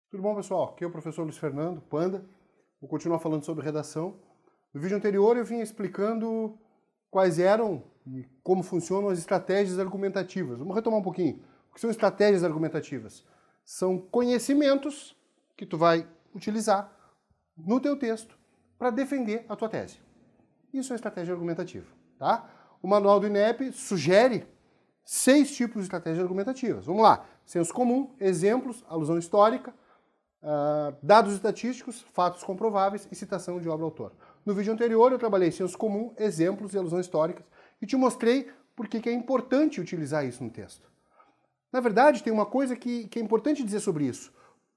Tudo bom, pessoal? Aqui é o professor Luiz Fernando, Panda. Vou continuar falando sobre redação. No vídeo anterior eu vim explicando quais eram e como funcionam as estratégias argumentativas. Vamos retomar um pouquinho. O que são estratégias argumentativas? São conhecimentos que tu vai utilizar no teu texto para defender a tua tese. Isso é estratégia argumentativa, tá? O manual do INEP sugere 6 tipos de estratégias argumentativas. Vamos lá. Senso comum, exemplos, alusão histórica, dados estatísticos, fatos comprováveis e citação de obra-autor. No vídeo anterior eu trabalhei senso comum, exemplos e alusões históricas e te mostrei por que é importante utilizar isso no texto. Na verdade, tem uma coisa que é importante dizer sobre isso.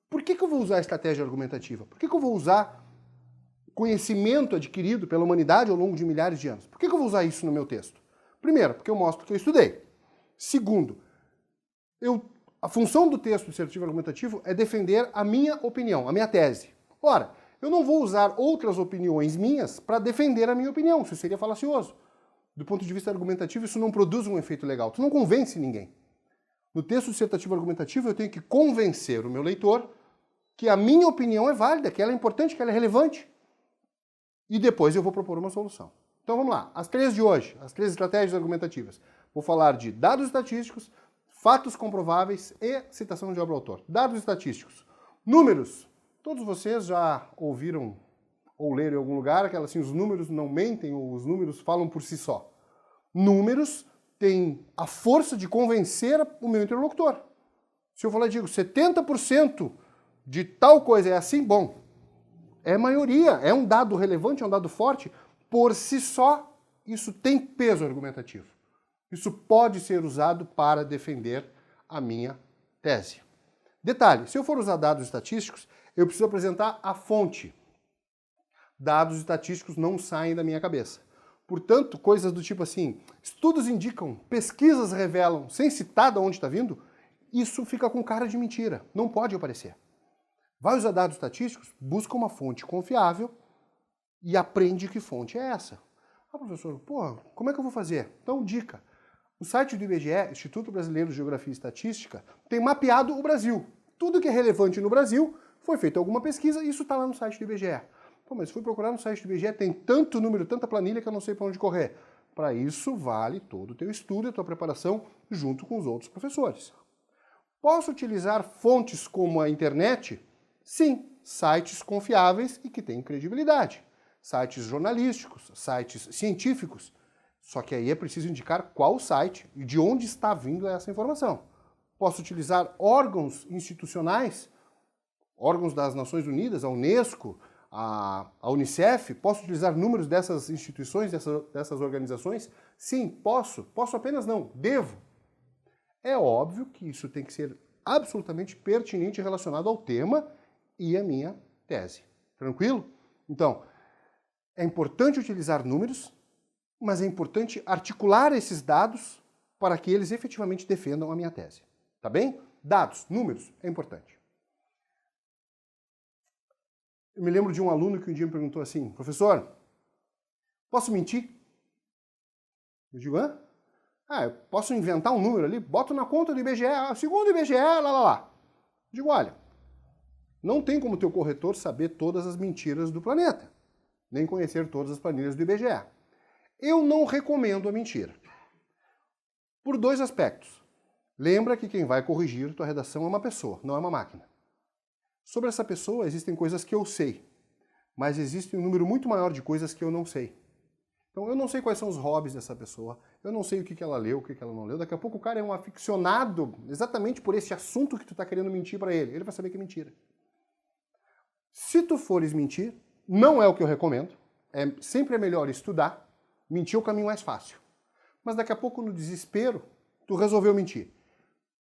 Por que eu vou usar estratégia argumentativa? Por que eu vou usar conhecimento adquirido pela humanidade ao longo de milhares de anos? Por que eu vou usar isso no meu texto? Primeiro, porque eu mostro que eu estudei. Segundo, a função do texto dissertativo argumentativo é defender a minha opinião, a minha tese. Ora, eu não vou usar outras opiniões minhas para defender a minha opinião, isso seria falacioso. Do ponto de vista argumentativo, isso não produz um efeito legal, tu não convence ninguém. No texto dissertativo argumentativo, eu tenho que convencer o meu leitor que a minha opinião é válida, que ela é importante, que ela é relevante. E depois eu vou propor uma solução. Então vamos lá, as 3 de hoje, as 3 estratégias argumentativas. Vou falar de dados estatísticos, fatos comprováveis e citação de obra-autor. Dados estatísticos. Números. Todos vocês já ouviram ou leram em algum lugar aquela assim, os números não mentem ou os números falam por si só. Números têm a força de convencer o meu interlocutor. Se eu falar e digo 70% de tal coisa é assim, bom, é maioria, é um dado relevante, é um dado forte, por si só isso tem peso argumentativo. Isso pode ser usado para defender a minha tese. Detalhe, se eu for usar dados estatísticos, eu preciso apresentar a fonte. Dados estatísticos não saem da minha cabeça. Portanto, coisas do tipo assim, estudos indicam, pesquisas revelam, sem citar de onde está vindo, isso fica com cara de mentira, não pode aparecer. Vai usar dados estatísticos, busca uma fonte confiável e aprende que fonte é essa. Ah, professor, pô, como é que eu vou fazer? Então, dica. O site do IBGE, Instituto Brasileiro de Geografia e Estatística, tem mapeado o Brasil. Tudo que é relevante no Brasil foi feito alguma pesquisa e isso está lá no site do IBGE. Pô, mas fui procurar no site do IBGE, tem tanto número, tanta planilha que eu não sei para onde correr. Para isso, vale todo o teu estudo e a tua preparação junto com os outros professores. Posso utilizar fontes como a internet? Sim, sites confiáveis e que têm credibilidade. Sites jornalísticos, sites científicos. Só que aí é preciso indicar qual site e de onde está vindo essa informação. Posso utilizar órgãos institucionais, órgãos das Nações Unidas, a Unesco, a Unicef, posso utilizar números dessas instituições, dessas organizações? Sim, posso. Posso apenas não, devo. É óbvio que isso tem que ser absolutamente pertinente e relacionado ao tema e à minha tese. Tranquilo? Então, é importante utilizar números, mas é importante articular esses dados para que eles efetivamente defendam a minha tese. Tá bem? Dados, números, é importante. Eu me lembro de um aluno que um dia me perguntou assim, professor, posso mentir? Eu digo, hã? Eu posso inventar um número ali, boto na conta do IBGE, segundo o IBGE, lá. Eu digo, olha, não tem como teu corretor saber todas as mentiras do planeta, nem conhecer todas as planilhas do IBGE. Eu não recomendo a mentira. Por 2 aspectos. Lembra que quem vai corrigir tua redação é uma pessoa, não é uma máquina. Sobre essa pessoa existem coisas que eu sei, mas existe um número muito maior de coisas que eu não sei. Então eu não sei quais são os hobbies dessa pessoa, eu não sei o que ela leu, o que ela não leu. Daqui a pouco o cara é um aficionado exatamente por esse assunto que tu está querendo mentir para ele. Ele vai saber que é mentira. Se tu fores mentir, não é o que eu recomendo. Sempre é melhor estudar. Mentir é o caminho mais fácil. Mas daqui a pouco, no desespero, tu resolveu mentir.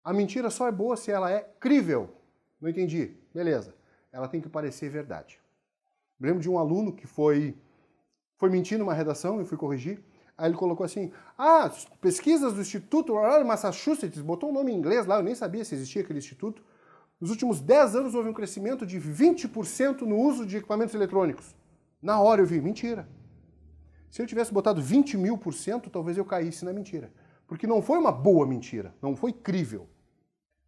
A mentira só é boa se ela é crível. Não entendi. Beleza. Ela tem que parecer verdade. Me lembro de um aluno que foi mentir numa redação, eu fui corrigir. Aí ele colocou assim, pesquisas do Instituto Massachusetts, botou um nome em inglês lá, eu nem sabia se existia aquele instituto. Nos últimos 10 anos houve um crescimento de 20% no uso de equipamentos eletrônicos. Na hora eu vi, mentira. Se eu tivesse botado 20.000%, talvez eu caísse na mentira. Porque não foi uma boa mentira, não foi crível.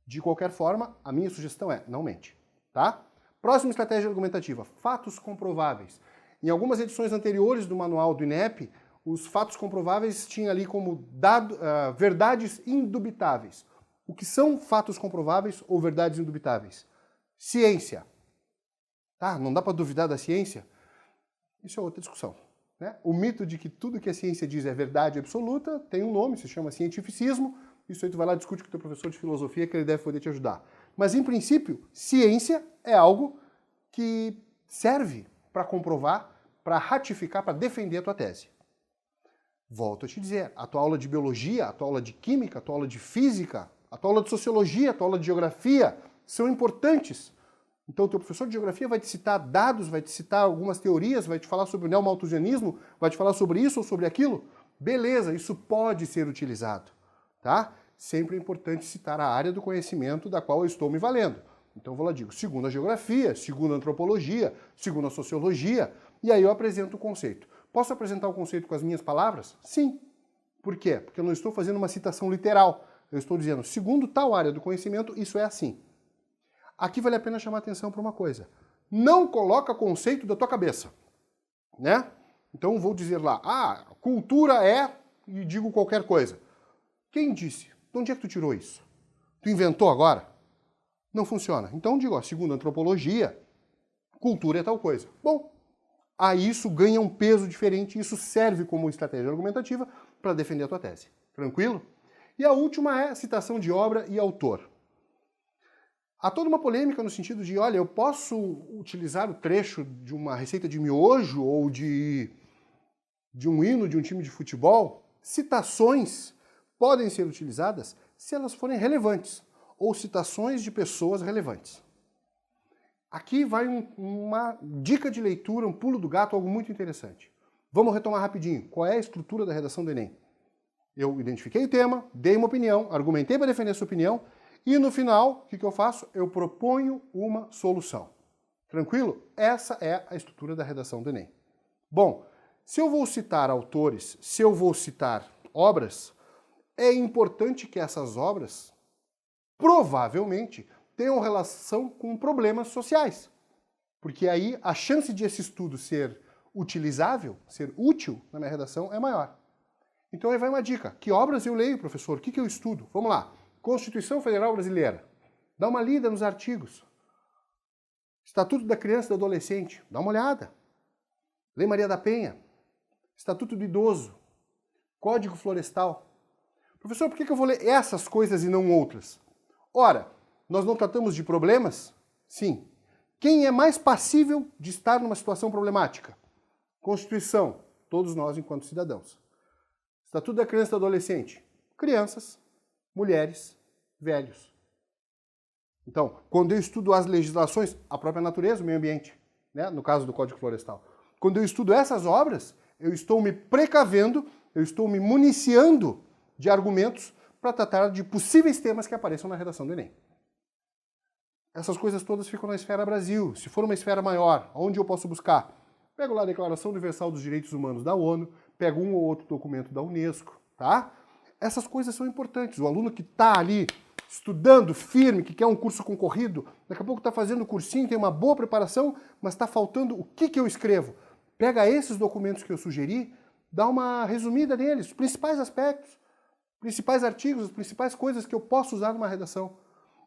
De qualquer forma, a minha sugestão é, não mente. tá? Próxima estratégia argumentativa, fatos comprováveis. Em algumas edições anteriores do manual do INEP, os fatos comprováveis tinham ali como verdades indubitáveis. O que são fatos comprováveis ou verdades indubitáveis? Ciência. Tá? Não dá para duvidar da ciência? Isso é outra discussão. Né? O mito de que tudo que a ciência diz é verdade absoluta tem um nome, se chama cientificismo. Isso aí tu vai lá e discute com o teu professor de filosofia que ele deve poder te ajudar. Mas, em princípio, ciência é algo que serve para comprovar, para ratificar, para defender a tua tese. Volto a te dizer, a tua aula de biologia, a tua aula de química, a tua aula de física, a tua aula de sociologia, a tua aula de geografia são importantes. Então o teu professor de geografia vai te citar dados, vai te citar algumas teorias, vai te falar sobre o neomalthusianismo, vai te falar sobre isso ou sobre aquilo. Beleza, isso pode ser utilizado, tá? Sempre é importante citar a área do conhecimento da qual eu estou me valendo. Então eu vou lá, digo, segundo a geografia, segundo a antropologia, segundo a sociologia, e aí eu apresento o conceito. Posso apresentar o conceito com as minhas palavras? Sim. Por quê? Porque eu não estou fazendo uma citação literal. Eu estou dizendo, segundo tal área do conhecimento, isso é assim. Aqui vale a pena chamar atenção para uma coisa. Não coloca conceito da tua cabeça, né? Então vou dizer lá, cultura é, e digo qualquer coisa. Quem disse? De onde é que tu tirou isso? Tu inventou agora? Não funciona. Então digo, segundo a antropologia, cultura é tal coisa. Bom, aí isso ganha um peso diferente, isso serve como estratégia argumentativa para defender a tua tese. Tranquilo? E a última é citação de obra e autor. Há toda uma polêmica no sentido de, olha, eu posso utilizar o trecho de uma receita de miojo ou de um hino de um time de futebol. Citações podem ser utilizadas se elas forem relevantes, ou citações de pessoas relevantes. Aqui vai uma dica de leitura, um pulo do gato, algo muito interessante. Vamos retomar rapidinho. Qual é a estrutura da redação do Enem? Eu identifiquei o tema, dei uma opinião, argumentei para defender essa opinião, e no final, o que eu faço? Eu proponho uma solução. Tranquilo? Essa é a estrutura da redação do Enem. Bom, se eu vou citar autores, se eu vou citar obras, é importante que essas obras, provavelmente, tenham relação com problemas sociais. Porque aí a chance de esse estudo ser utilizável, ser útil na minha redação é maior. Então aí vai uma dica. Que obras eu leio, professor? O que eu estudo? Vamos lá. Constituição Federal Brasileira. Dá uma lida nos artigos. Estatuto da Criança e do Adolescente. Dá uma olhada. Lei Maria da Penha. Estatuto do Idoso. Código Florestal. Professor, por que eu vou ler essas coisas e não outras? Ora, nós não tratamos de problemas? Sim. Quem é mais passível de estar numa situação problemática? Constituição. Todos nós enquanto cidadãos. Estatuto da Criança e do Adolescente. Crianças, mulheres, velhos. Então, quando eu estudo as legislações, a própria natureza, o meio ambiente, né? No caso do Código Florestal. Quando eu estudo essas obras, eu estou me precavendo, eu estou me municiando de argumentos para tratar de possíveis temas que apareçam na redação do Enem. Essas coisas todas ficam na esfera Brasil. Se for uma esfera maior, onde eu posso buscar? Pego lá a Declaração Universal dos Direitos Humanos da ONU, pego um ou outro documento da Unesco, tá? Essas coisas são importantes. O aluno que está ali estudando firme, que quer um curso concorrido, daqui a pouco está fazendo o cursinho, tem uma boa preparação, mas está faltando o que eu escrevo. Pega esses documentos que eu sugeri, dá uma resumida neles, os principais aspectos, principais artigos, as principais coisas que eu posso usar numa redação.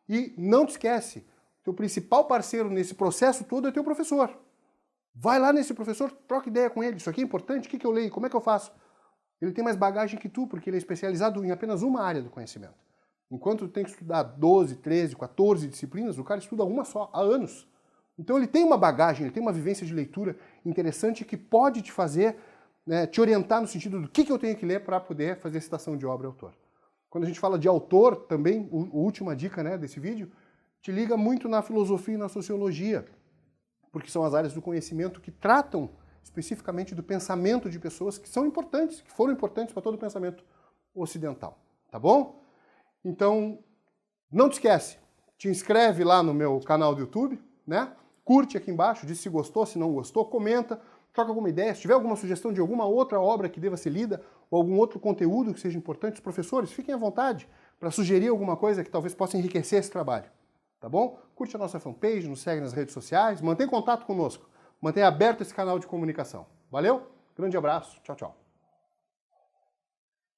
E não te esquece, teu principal parceiro nesse processo todo é teu professor. Vai lá nesse professor, troca ideia com ele. Isso aqui é importante, o que eu leio, como é que eu faço? Ele tem mais bagagem que tu, porque ele é especializado em apenas uma área do conhecimento. Enquanto tu tem que estudar 12, 13, 14 disciplinas, o cara estuda uma só, há anos. Então ele tem uma bagagem, ele tem uma vivência de leitura interessante que pode te fazer, né, te orientar no sentido do que eu tenho que ler para poder fazer citação de obra e autor. Quando a gente fala de autor, também, a última dica, né, desse vídeo, te liga muito na filosofia e na sociologia, porque são as áreas do conhecimento que tratam especificamente do pensamento de pessoas que são importantes, que foram importantes para todo o pensamento ocidental, tá bom? Então, não te esquece, te inscreve lá no meu canal do YouTube, né? Curte aqui embaixo, diz se gostou, se não gostou, comenta, troca alguma ideia, se tiver alguma sugestão de alguma outra obra que deva ser lida, ou algum outro conteúdo que seja importante, os professores, fiquem à vontade para sugerir alguma coisa que talvez possa enriquecer esse trabalho, tá bom? curte a nossa fanpage, nos segue nas redes sociais, mantém contato conosco, mantenha aberto esse canal de comunicação. Valeu, grande abraço, tchau, tchau.